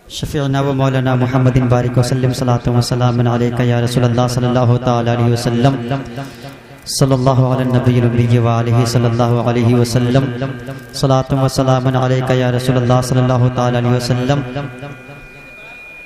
शफ़ीअना व मौलाना मुहम्मदिन बारिक वसल्लम सलातु व सलामुन अलैका या रसूलल्लाह सल्लल्लाहु तआला अलैहि वसल्लम सल्लल्लाहु अला नबिय्यिल उम्मी व आलिहि सल्लल्लाहु अलैहि वसल्लम सलातु व सलामुन अलैका या रसूलल्लाह सल्लल्लाहु तआला अलैहि वसल्लम।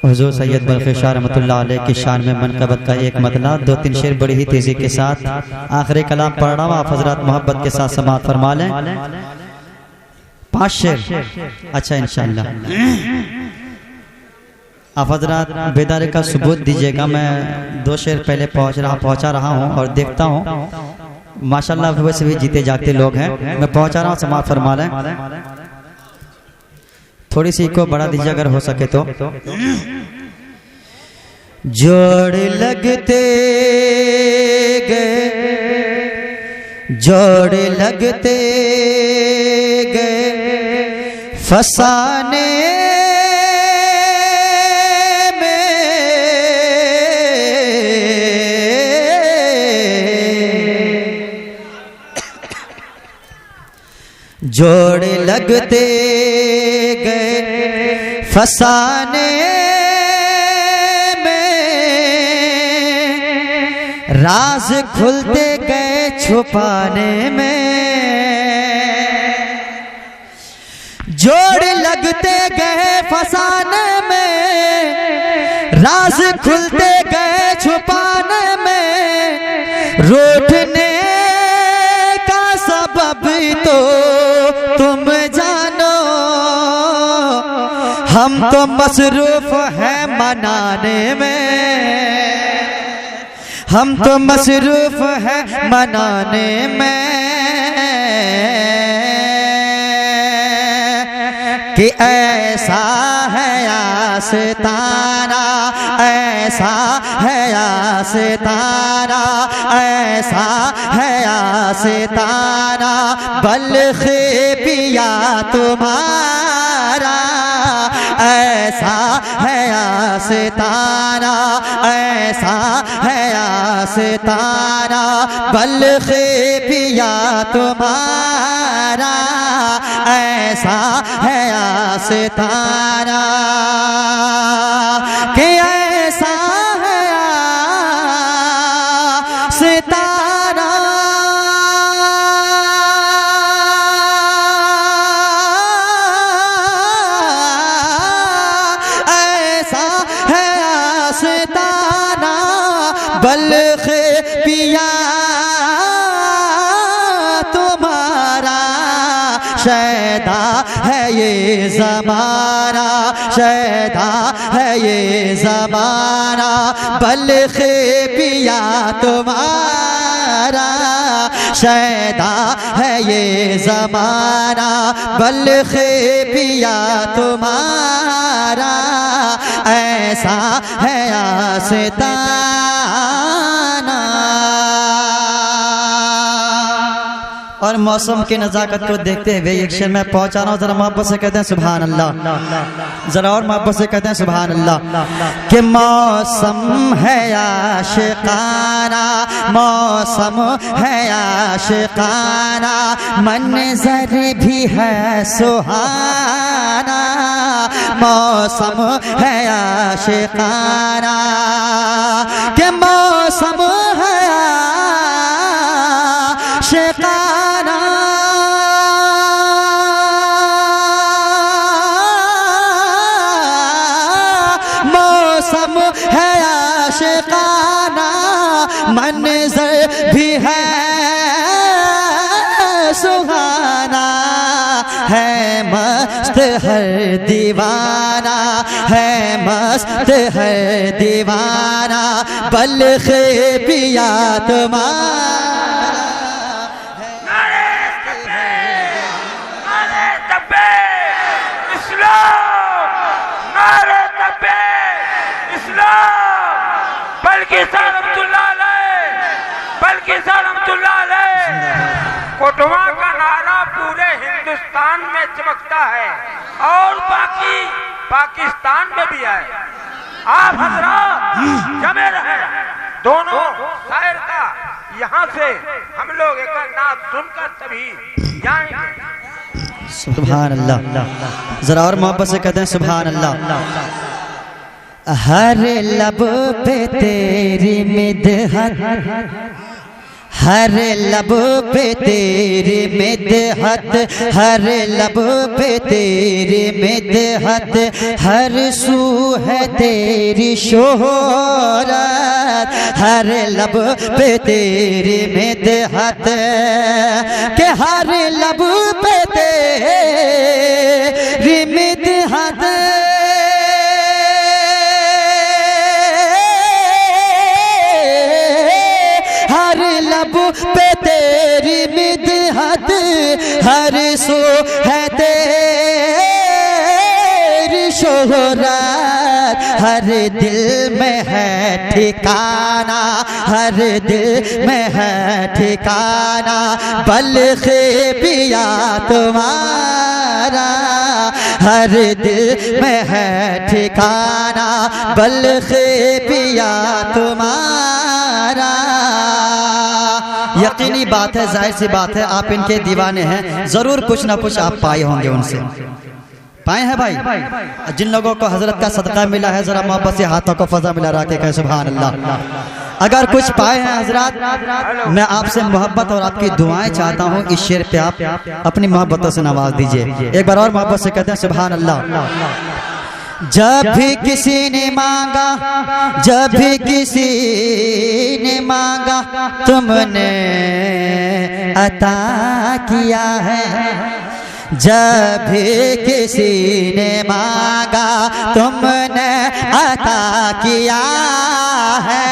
हुज़ूर सैयद बल्खी शाह रहमतुल्लाह अलैह की शान में मनक़बत का एक मतला दो तीन शेर बड़ी ही तेज़ी के साथ आखिरी कलाम पढ़ रहा हूँ, आप हज़रात मोहब्बत के साथ समाअत फरमा लें। 5 शेर अच्छा इंशाअल्लाह आप हज़रात बेदारी का सबूत दीजिएगा। मैं 2 शेर पहले पहुँचा रहा हूँ और देखता हूँ माशाअल्लाह वैसे भी जीते जागते लोग हैं। मैं पहुँचा रहा हूँ, समाअत फरमा लें। थोड़ी सी को बढ़ा दीजिए अगर हो सके तो। जोड़ लगते गए, जोड़ लगते गए फसाने में, जोड़ लगते फसाने में, राज खुलते गए छुपाने में, जोड़ लगते गए फसाने में, राज खुलते गए छुपाने में, रूठने का सबब तो तुम जानो, हम तो मसरूफ हैं मनाने में, हम तो मसरूफ हैं मनाने में, कि ऐसा है आस्ताना, ऐसा है आस्ताना, ऐसा है आस्ताना बल्ख पिया तुम्हारा, ऐसा है आस्ताना, ऐसा है आस्ताना बल्ख पिया तुम्हारा, ऐसा है आस्ताना कि ऐसा है आस्ताना, बल्ख पिया तुम्हारा, शैदा है ये ज़माना, शैदा है ये ज़माना बल्ख पिया तुम्हारा, शैदा है ये ज़माना बल्ख पिया तुम्हारा, ऐसा है आस्ताना। और मौसम की नज़ाकत को देखते हुए एक शेर में पहुंचा रहा हूँ, जरा मोहब्बत से कहते हैं सुभान अल्लाह, जरा और मोहब्बत से कहते हैं सुभान अल्लाह। कि मौसम है आशिकाना, मौसम है आशिकाना, मंज़र भी है सुहाना, मौसम है आशिकाना, कि मौसम है आशिकाना, मौसम है आशिकाना, मंज़र भी है सुहाना, है मस्त हर दीवाना, है मस्त है दीवाना बल्ख पिया तुम्हारा। कोटवा का नारा पूरे हिंदुस्तान में चमकता है और बाकी पाकिस्तान में भी है। आप हज़रात जमे रहे, दोनों शायर का यहाँ से हम लोग एक नात सुनकर तभी जाएंगे। सुभान अल्लाह। जरा और मोहब्बत से कहते हैं सुभान अल्लाह। हर लब पे तेरी मिदहत, हर लब पे तेरी मिदहत, हर लब पे तेरी मिदहत, हर सू है तेरी शोहरत, हर लब पे तेरी मिदहत, के हर लब पे तेरी मिदहत, पे तेरी मिदहत, हर सो है तेरी शोहरत, हर दिल में है ठिकाना, हर दिल में है ठिकाना, बल्खे पिया तुम्हारा, हर दिल में है ठिकाना, बल्खे पिया तुम्हारा। यकीनी बात है, जाहिर सी बात है, आप इनके दीवाने हैं, जरूर कुछ ना कुछ आप पाए होंगे उनसे। पाए हैं भाई? जिन लोगों को हजरत का सदका मिला है, जरा मोहब्बत से हाथों को फजा मिला रहा के कहे सुभान अल्लाह। अगर कुछ पाए हैं हजरत, मैं आपसे मोहब्बत और आपकी दुआएं चाहता हूं, इस शेर पे आप अपनी मोहब्बतों से नवाज दीजिए। एक बार और मोहब्बत से कहते हैं सुभान अल्लाह। जब भी किसी ने मांगा, जब भी किसी ने मांगा, तुमने अता किया है, जब भी किसी ने मांगा, तुमने अता किया है,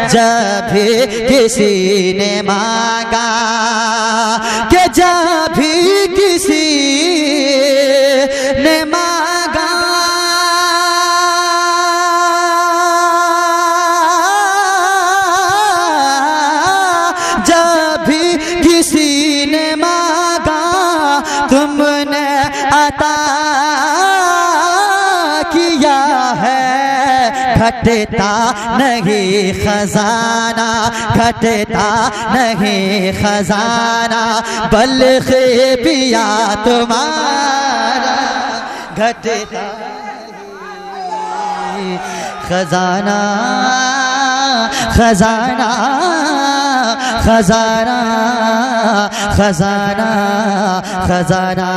जब भी किसी ने मांगा, कि जब भी किसी ने मांगा, जब भी किसी ने मांगा, तुमने अता किया है, घटता नहीं खजाना, घटता नहीं खजाना, बल्खे पिया तुम्हारा, घटता नहीं खजाना, खजाना, खजाना, खजाना, खजाना।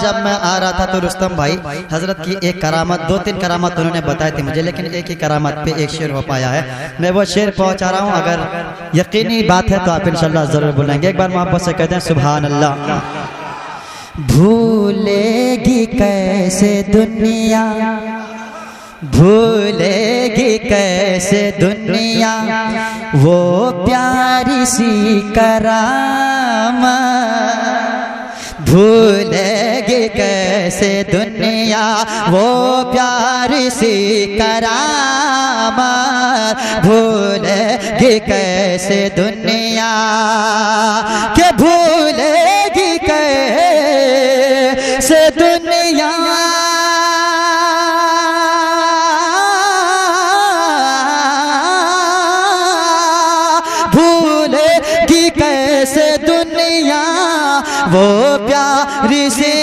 जब मैं आ रहा था तो रुस्तम भाई हजरत की एक करामत, दो तीन करामत उन्होंने बताई थी मुझे, लेकिन एक ही करामत पे एक शेर हो पाया है। मैं वो शेर पहुंचा रहा हूं, अगर यकीनी बात है तो आप इंशाल्लाह जरूर बोलेंगे। एक बार मोहब्बत से कहते हैं सुभान अल्लाह। भूलेगी कैसे दुनिया, भूलेगी कैसे दुनिया, वो प्यारी सी करामत, भूलेगी कैसे दुनिया, वो प्यारी सी करामत, भूलेगी कैसे दुनिया, के भूलेगी कैसे दुनिया, भूलेगी कैसे दुनिया, वो प्यारी सी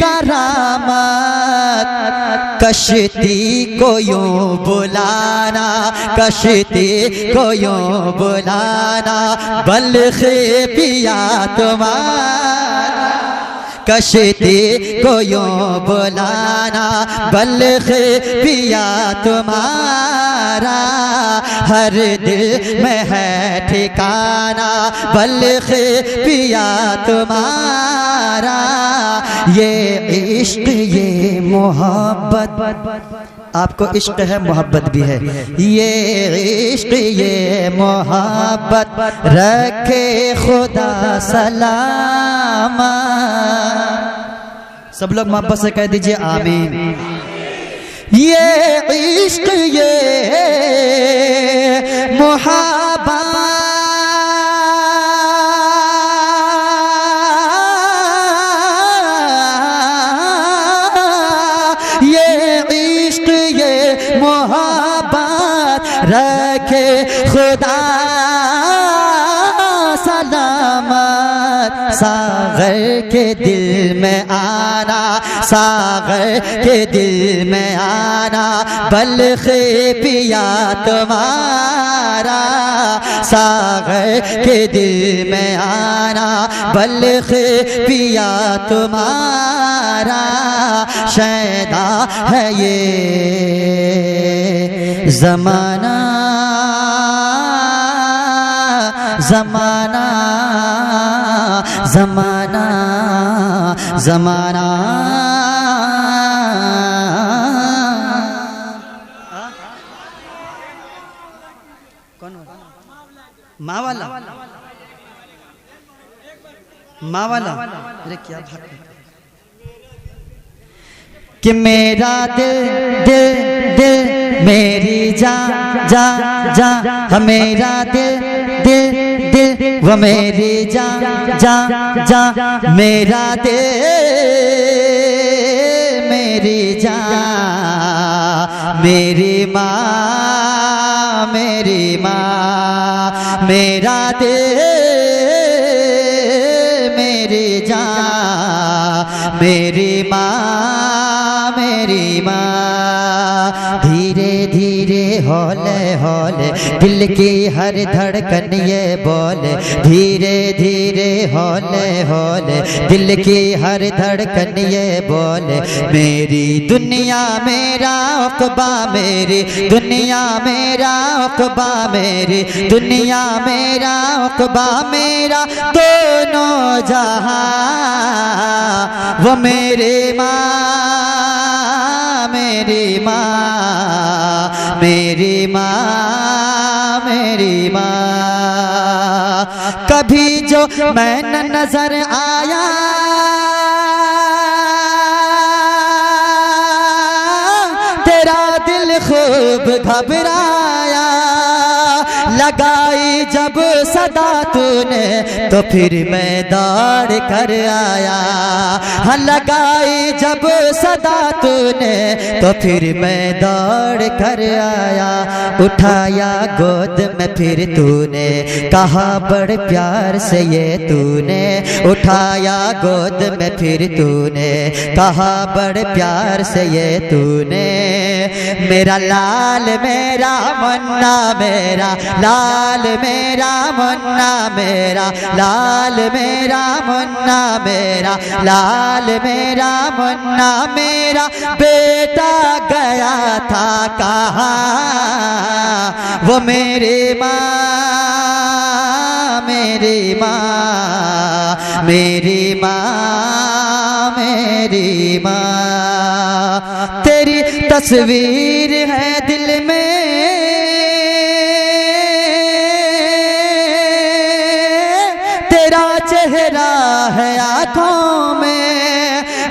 करामत, कश्ती को यूं बुलाना, कश्ती को यूं बुलाना, बल्खे पिया तुम्हारा, कश्ती को यूं बुलाना, बल्खे पिया तुम्हारा, हर दिल में है ठिकाना, बल्खे पिया तुम्हारा। ये इश्क ये मोहब्बत, आपको इश्क है मोहब्बत भी है, ये इश्क ये मोहब्बत, रखे खुदा सलामत। सब लोग मोहब्बत से कह दीजिए आमीन। ये इश्क ये मोहब्बत, ये इश्क ये मोहब्बत, रखे खुदा सलामत। सागर के दिल में आना, सागर के दिल में आना, बल्ख पिया तुम्हारा, सागर के दिल में आना, बल्ख पिया तुम्हारा, शैदा है ये ज़माना, ज़माना, ज़माना, ज़माना। कौन माँ वाला, माँ वाला, अरे क्या बात है कि मेरा दिल दिल दिल मेरी जान जान जान, मेरा दिल दिल दिल वो मेरी जान जान जान, मेरा दिल मेरी जान, मेरी माँ, मेरी माँ, मेरा दिल मेरी जान, मेरी माँ, मेरी माँ। धीरे धीरे हौले हौले दिल की हर धड़कन ये बोले, धीरे धीरे हौले हौले दिल की हर धड़कन ये बोले, मेरी दुनिया मेरा उक़बा, मेरी दुनिया मेरा उक़बा, मेरी दुनिया मेरा उक़बा, मेरा दोनों जहां वो मेरी माँ, मेरी माँ, मेरी माँ, मेरी माँ। कभी जो मैं न नजर आया तेरा दिल खूब घबराया, लगाई जब सदा तूने तो फिर मैं दौड़ कर आया, हाँ लगाई जब सदा तूने तो फिर मैं दौड़ कर आया, उठाया गोद में फिर तूने, कहा बड़ प्यार से ये तूने, उठाया गोद में फिर तूने, कहा बड़ प्यार से ये तूने, मेरा लाल मेरा मुन्ना, मेरा लाल मेरा मुन्ना, मेरा लाल मेरा मुन्ना, मेरा लाल मेरा मुन्ना, मेरा बेटा गया था कहाँ वो मेरी माँ, मेरी माँ, मेरी माँ, मेरी माँ। तेरी तस्वीर है दिल में, तेरा चेहरा है आँखों में,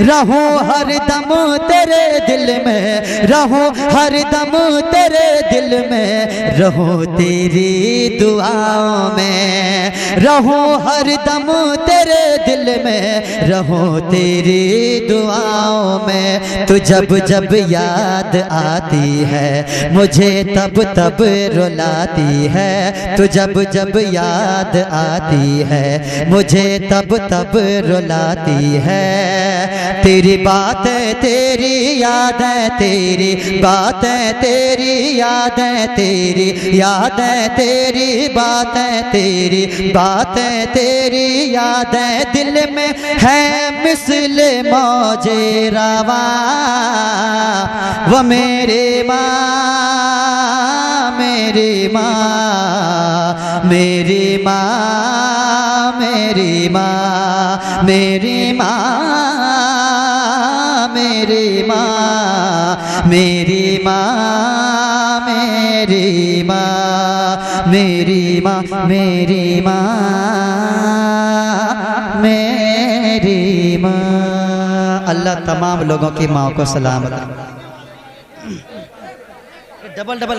रहूं हर दम तेरे दिल में, रहूं हर दम तेरे दिल में, रहूं तेरी दुआओं में, रहूं हर दम तेरे दिल में, रहूं तेरी दुआओं में। तू जब जब याद आती है मुझे तब तब रुलाती है, तू जब जब याद आती है मुझे तब तब रुलाती है, तेरी बातें तेरी यादें, तेरी बातें तेरी यादें, तेरी यादें तेरी बातें, तेरी बातें तेरी यादें, दिल में है मिस्ले मौजे रवा वो मेरी माँ, मेरी माँ, मेरी माँ, मेरी माँ, मेरी माँ, मेरी माँ, मेरी माँ, मेरी माँ, मेरी माँ, मेरी माँ, मेरी माँ। अल्लाह तमाम लोगों की माँ को सलामत। Double double